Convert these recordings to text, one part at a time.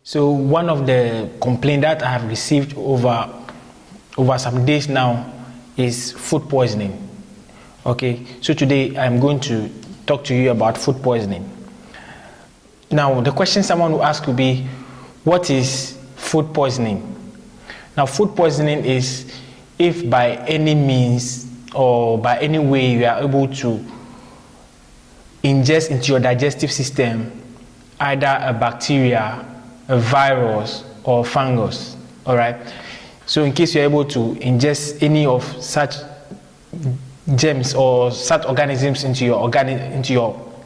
So one of the complaints that I have received over some days now is food poisoning. Okay, so today I'm going to talk to you about food poisoning. Now, the question someone will ask will be, what is food poisoning? Now, food poisoning is if by any means or by any way you are able to ingest into your digestive system either a bacteria, a virus, or fungus. All right. So, in case you're able to ingest any of such germs or such organisms into your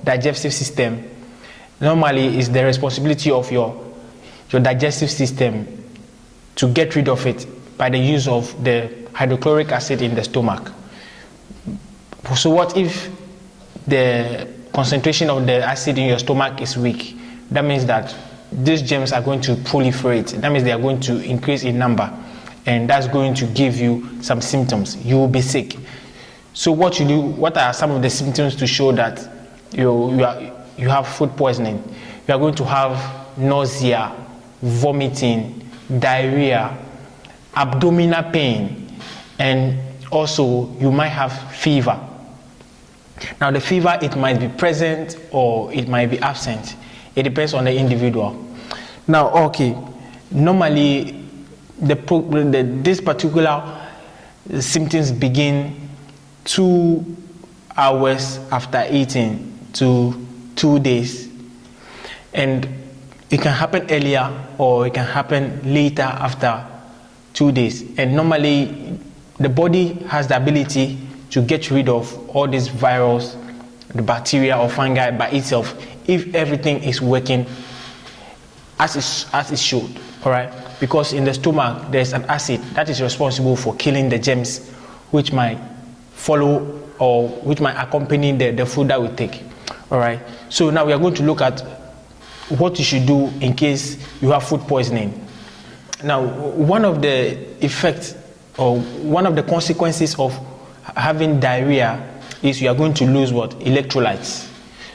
digestive system, normally it's the responsibility of your digestive system to get rid of it by the use of the hydrochloric acid in the stomach. So, what if the concentration of the acid in your stomach is weak? That means that these germs are going to proliferate. That means they are going to increase in number, and that's going to give you some symptoms. You will be sick. So what you do? What are some of the symptoms to show that you have food poisoning? You are going to have nausea, vomiting, diarrhea, abdominal pain, and also you might have fever. Now the fever, it might be present or it might be absent. It depends on the individual. Now, okay, normally this particular symptoms begin 2 hours after eating to 2 days, and it can happen earlier or it can happen later after 2 days. And normally the body has the ability to get rid of all these virus, the bacteria or fungi by itself if everything is working as it should. All right, because in the stomach there's an acid that is responsible for killing the germs which might follow or which might accompany the food that we take. All right, so now we are going to look at what you should do in case you have food poisoning. Now, one of the effects or one of the consequences of having diarrhea is you are going to lose what? Electrolytes.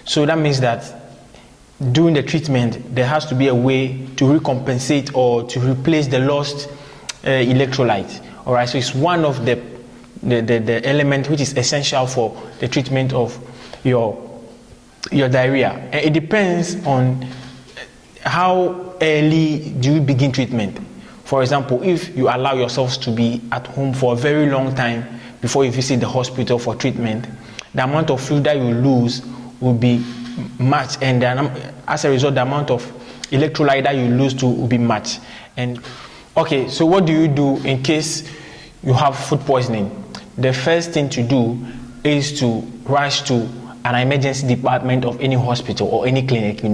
So that means that during the treatment there has to be a way to recompensate or to replace the lost electrolyte. All right, so it's one of the element which is essential for the treatment of your diarrhea. And it depends on how early do you begin treatment. For example, if you allow yourselves to be at home for a very long time before you visit the hospital for treatment, the amount of fluid that you lose will be much, and as a result the amount of electrolyte that you lose to will be much. And okay, so what do you do in case you have food poisoning? The first thing to do is to rush to an emergency department of any hospital or any clinic,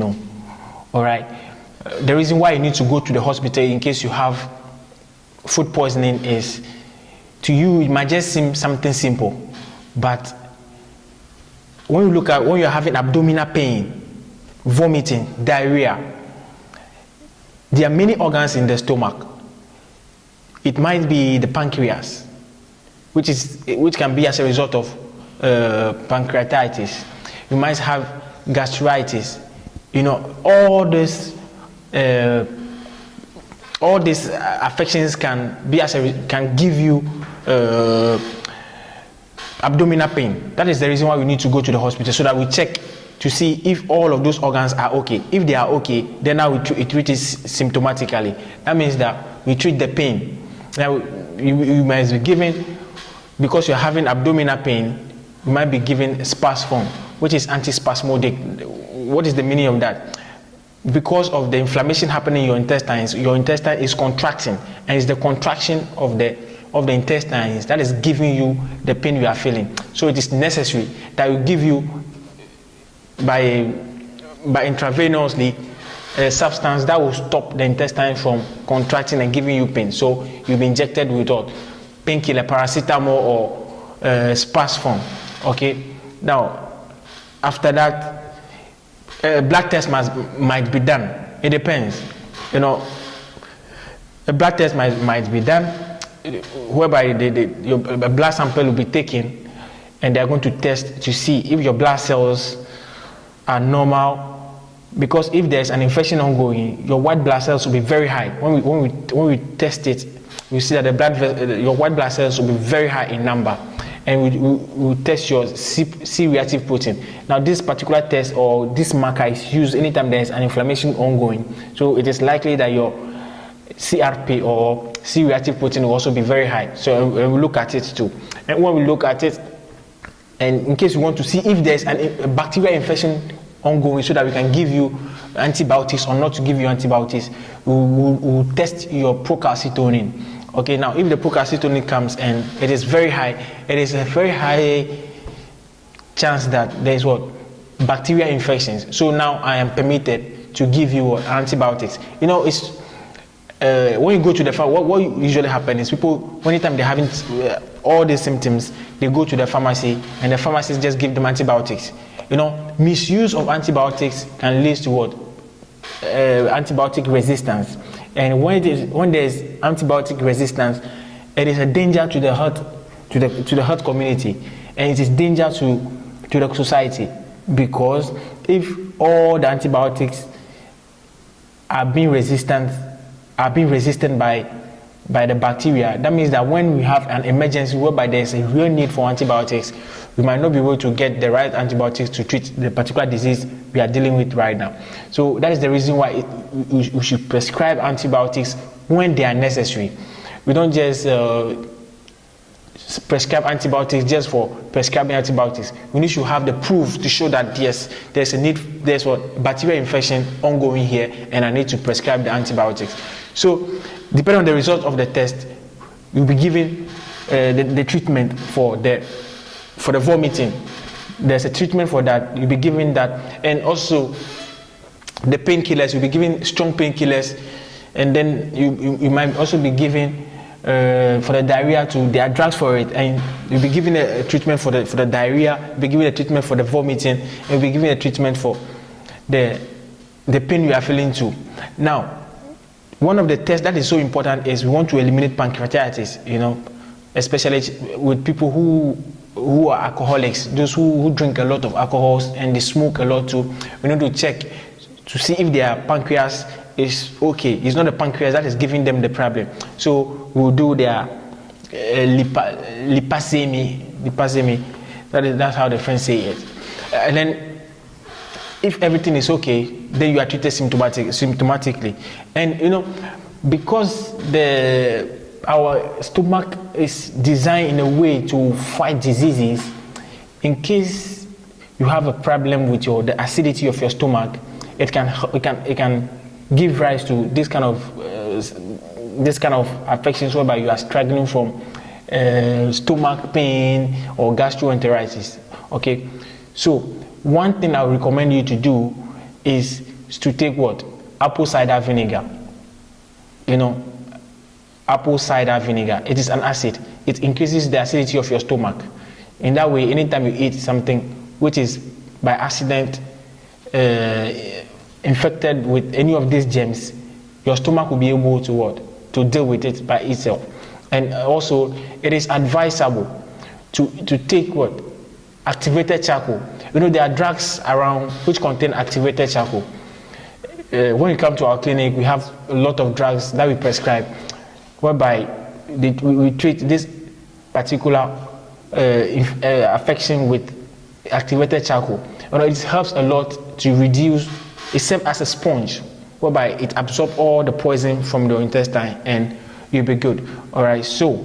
all right. The reason why you need to go to the hospital in case you have food poisoning is, to you it might just seem something simple, but when you're having abdominal pain, vomiting, diarrhea, there are many organs in the stomach. It might be the pancreas, which can be as a result of pancreatitis. You might have gastritis. All these affections can give you abdominal pain. That is the reason why we need to go to the hospital, so that we check to see if all of those organs are okay. If they are okay, then now we treat it symptomatically. That means that we treat the pain. Now you might be given, because you're having abdominal pain, you might be given spasfon, which is antispasmodic. What is the meaning of that? Because of the inflammation happening in your intestines, your intestine is contracting, and it's the contraction of the intestines that is giving you the pain you are feeling. So it is necessary that we give you by intravenously a substance that will stop the intestine from contracting and giving you pain. So you'll be injected with what? Painkiller, paracetamol or spasfon. Okay. Now, after that, a blood test might be done. It depends. A blood test might be done, whereby your blood sample will be taken, and they are going to test to see if your blood cells are normal because if there's an infection ongoing, your white blood cells will be very high. When we test it, we see that your white blood cells will be very high in number, and we test your C-reactive protein. Now, this particular test or this marker is used anytime there is an inflammation ongoing. So it is likely that your CRP or C-reactive protein will also be very high. So we look at it too. And when we look at it, and in case you want to see if there's a bacterial infection ongoing, so that we can give you antibiotics or not to give you antibiotics, we'll test your procalcitonin. Okay, now if the procalcitonin comes and it is very high, it is a very high chance that there is what? Bacterial infections. So now I am permitted to give you antibiotics. You know, it's when you go to the what usually happens is people, anytime they're having all these symptoms, they go to the pharmacy and the pharmacist just give them antibiotics. You know, misuse of antibiotics can lead to what? Antibiotic resistance. And when there's antibiotic resistance, it is a danger to the health, to the health community, and it is danger to the society, because if all the antibiotics are being resistant by the bacteria, that means that when we have an emergency whereby there's a real need for antibiotics, we might not be able to get the right antibiotics to treat the particular disease we are dealing with right now. So that is the reason why we should prescribe antibiotics when they are necessary. We don't just prescribe antibiotics just for prescribing antibiotics. We need to have the proof to show that yes, there's a need, there's what bacterial infection ongoing here, and I need to prescribe the antibiotics. So depending on the result of the test, you'll be given the treatment for the vomiting. There's a treatment for that. You'll be given that, and also the painkillers. You'll be given strong painkillers, and then you might also be given for the diarrhea too. There are drugs for it, and you'll be given a treatment for the diarrhea. You'll be given a treatment for the vomiting, and you'll be given a treatment for the pain you are feeling too. Now, one of the tests that is so important is we want to eliminate pancreatitis. You know, especially with people who are alcoholics, those who drink a lot of alcohols and they smoke a lot too. We need to check to see if their pancreas is okay. It's not the pancreas that is giving them the problem. So we'll do their lipasemi. That's how the French say it. And then if everything is okay, then you are treated symptomatically. And you know, because our stomach is designed in a way to fight diseases, in case you have a problem with the acidity of your stomach, it can give rise to this kind of affections whereby you are struggling from stomach pain or gastroenteritis. Okay, so one thing I would recommend you to do is to take what? Apple cider vinegar. You know, apple cider vinegar. It is an acid. It increases the acidity of your stomach. In that way, anytime you eat something which is by accident infected with any of these germs, your stomach will be able to what? To deal with it by itself. And also, it is advisable to take what? Activated charcoal. You know, there are drugs around which contain activated charcoal. When you come to our clinic, we have a lot of drugs that we prescribe, whereby we treat this particular affection with activated charcoal. You know, it helps a lot to reduce. It serves as a sponge, whereby it absorbs all the poison from the intestine, and you'll be good. All right. So,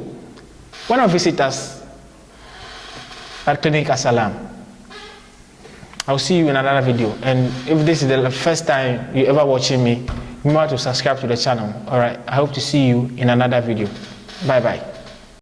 when I visit us at Clinic Asalam, I'll see you in another video. And if this is the first time you ever watching me, remember to subscribe to the channel. All right. I hope to see you in another video. Bye bye.